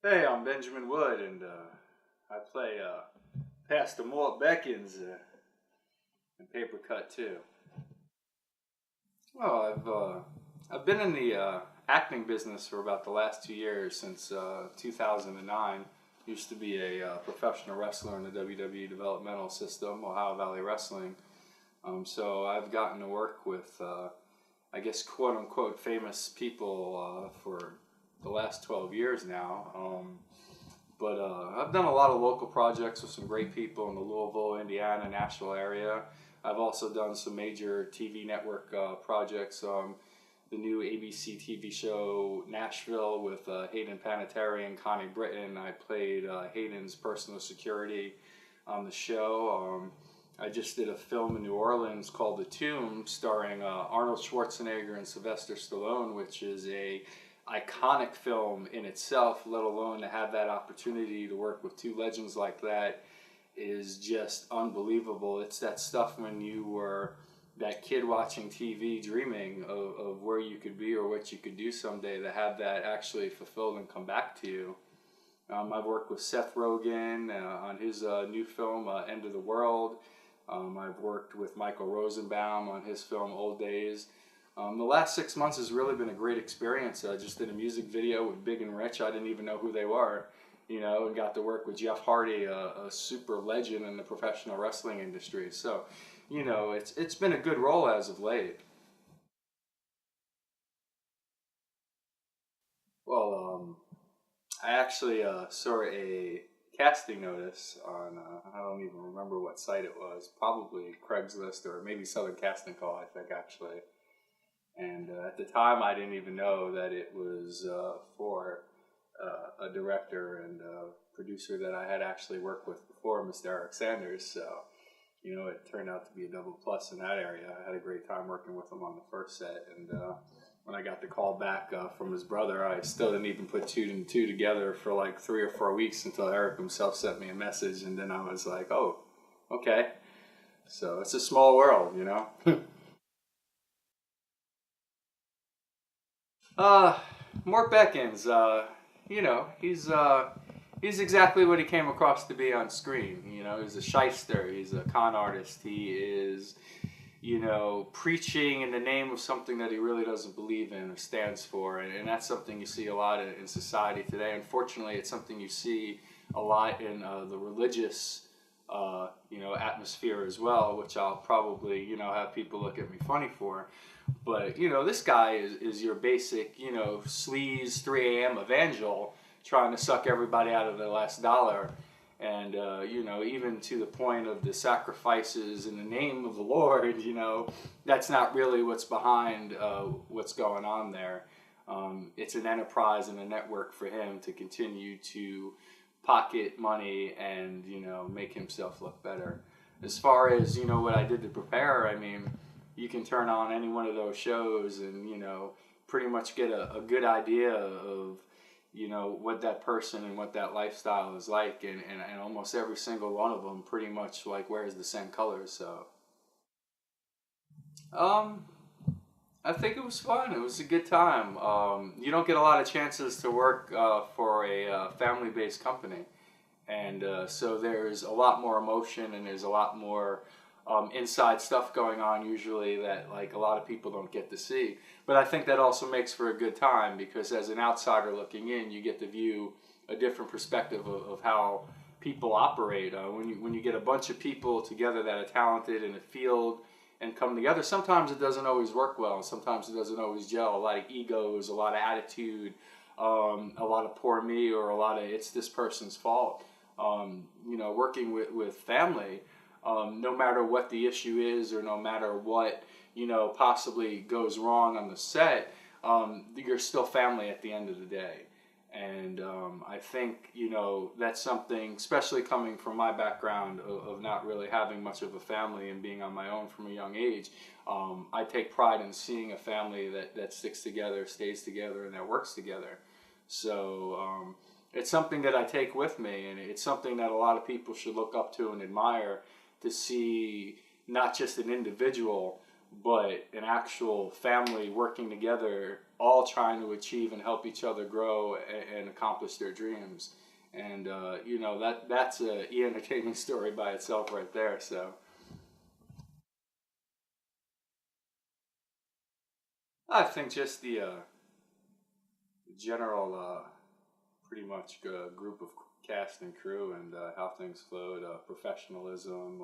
Hey, I'm Benjamin Wood, and I play Pastor Mort Beckins in Papercut too. Well, I've been in the acting business for about the last 2 years since 2009. Used to be a professional wrestler in the WWE developmental system, Ohio Valley Wrestling. So I've gotten to work with, I guess, quote unquote, famous people for the last 12 years now. But I've done a lot of local projects with some great people in the Louisville, Indiana, Nashville area. I've also done some major TV network projects. The new ABC TV show Nashville with Hayden Panettiere and Connie Britton. I played Hayden's personal security on the show. I just did a film in New Orleans called The Tomb, starring Arnold Schwarzenegger and Sylvester Stallone, which is a iconic film in itself, let alone to have that opportunity to work with two legends like that is just unbelievable. It's that stuff when you were that kid watching TV dreaming of where you could be or what you could do someday, to have that actually fulfilled and come back to you. I've worked with Seth Rogen on his new film, End of the World. I've worked with Michael Rosenbaum on his film, Old Days. The last 6 months has really been a great experience. I just did a music video with Big and Rich. I didn't even know who they were, and got to work with Jeff Hardy, a super legend in the professional wrestling industry. So, it's been a good role as of late. Well, I actually saw a casting notice on, I don't even remember what site it was, probably Craigslist or maybe Southern Casting Call, I think, actually. And at the time, I didn't even know that it was for a director and producer that I had actually worked with before, Mr. Eric Sanders. So, it turned out to be a double plus in that area. I had a great time working with him on the first set. And when I got the call back from his brother, I still didn't even put two and two together for like 3 or 4 weeks until Eric himself sent me a message. And then I was like, oh, okay. So it's a small world. Uh, Mort Beckins, he's exactly what he came across to be on screen. He's a shyster, he's a con artist, he is, preaching in the name of something that he really doesn't believe in or stands for. And that's something you see a lot in society today. Unfortunately, it's something you see a lot in the religious, atmosphere as well, which I'll probably, have people look at me funny for. But, this guy is your basic, sleaze 3 a.m. evangel trying to suck everybody out of their last dollar. And, even to the point of the sacrifices in the name of the Lord, that's not really what's behind what's going on there. It's an enterprise and a network for him to continue to pocket money and, make himself look better. As far as, what I did to prepare, I mean, you can turn on any one of those shows and, pretty much get a good idea of, what that person and what that lifestyle is like. And almost every single one of them pretty much like wears the same colors. So, um, I think it was fun. It was a good time. You don't get a lot of chances to work for a family-based company. And so there's a lot more emotion and there's a lot more inside stuff going on usually that like a lot of people don't get to see. But I think that also makes for a good time because as an outsider looking in, you get to view a different perspective of how people operate. When you get a bunch of people together that are talented in a field and come together, sometimes it doesn't always work well. Sometimes it doesn't always gel. A lot of egos, a lot of attitude, a lot of poor me, or a lot of it's this person's fault. Working with family, no matter what the issue is or no matter what, possibly goes wrong on the set, you're still family at the end of the day. And I think, that's something, especially coming from my background of not really having much of a family and being on my own from a young age, I take pride in seeing a family that sticks together, stays together, and that works together. So it's something that I take with me, and it's something that a lot of people should look up to and admire, to see not just an individual, but an actual family working together, all trying to achieve and help each other grow and accomplish their dreams. And you know, that's a entertaining story by itself right there. So I think just the general, pretty much group of cast and crew, and how things flowed, professionalism.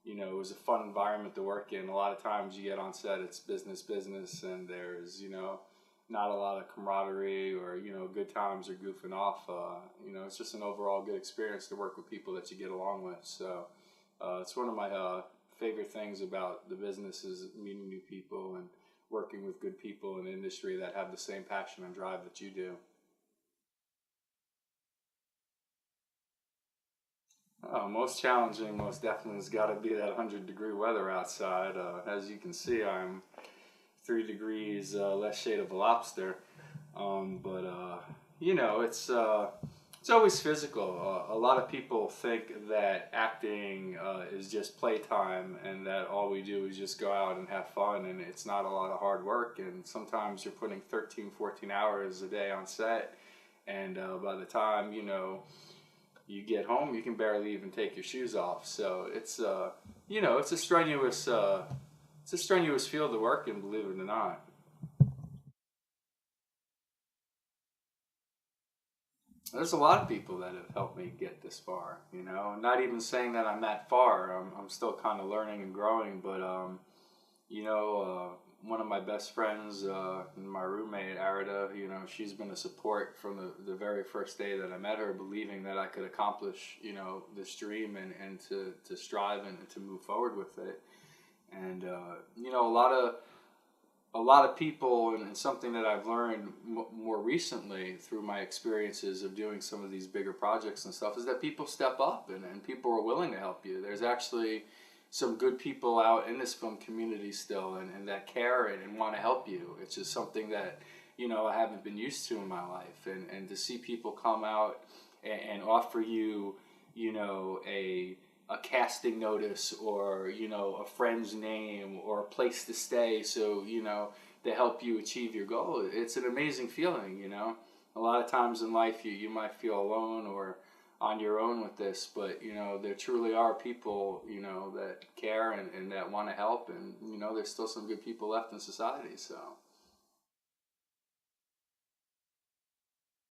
You know, it was a fun environment to work in. A lot of times you get on set, it's business, and there's, you know, not a lot of camaraderie or, you know, good times or goofing off. You know, it's just an overall good experience to work with people that you get along with. So it's one of my favorite things about the business is meeting new people and working with good people in the industry that have the same passion and drive that you do. Most challenging, most definitely, has got to be that 100-degree weather outside. As you can see, I'm 3 degrees less shade of a lobster. But you know, it's always physical. A lot of people think that acting is just playtime and that all we do is just go out and have fun, and it's not a lot of hard work. And sometimes you're putting 13, 14 hours a day on set, and by the time, you know, you get home, you can barely even take your shoes off. So it's you know, it's a strenuous field to work in, believe it or not. There's a lot of people that have helped me get this far. You know, not even saying that I'm that far. I'm still kind of learning and growing. But you know, one of my best friends, and my roommate Arida, you know, she's been a support from the very first day that I met her, believing that I could accomplish, you know, this dream and to strive and to move forward with it. And you know, a lot of people, and something that I've learned more recently through my experiences of doing some of these bigger projects and stuff, is that people step up and people are willing to help you. There's actually some good people out in this film community still, and that care and want to help you. It's just something that, you know, I haven't been used to in my life. And to see people come out and offer you, you know, a casting notice, or, you know, a friend's name or a place to stay, so, you know, to help you achieve your goal. It's an amazing feeling, you know. A lot of times in life you might feel alone or on your own with this, but, you know, there truly are people, you know, that care and that want to help, and, you know, there's still some good people left in society. So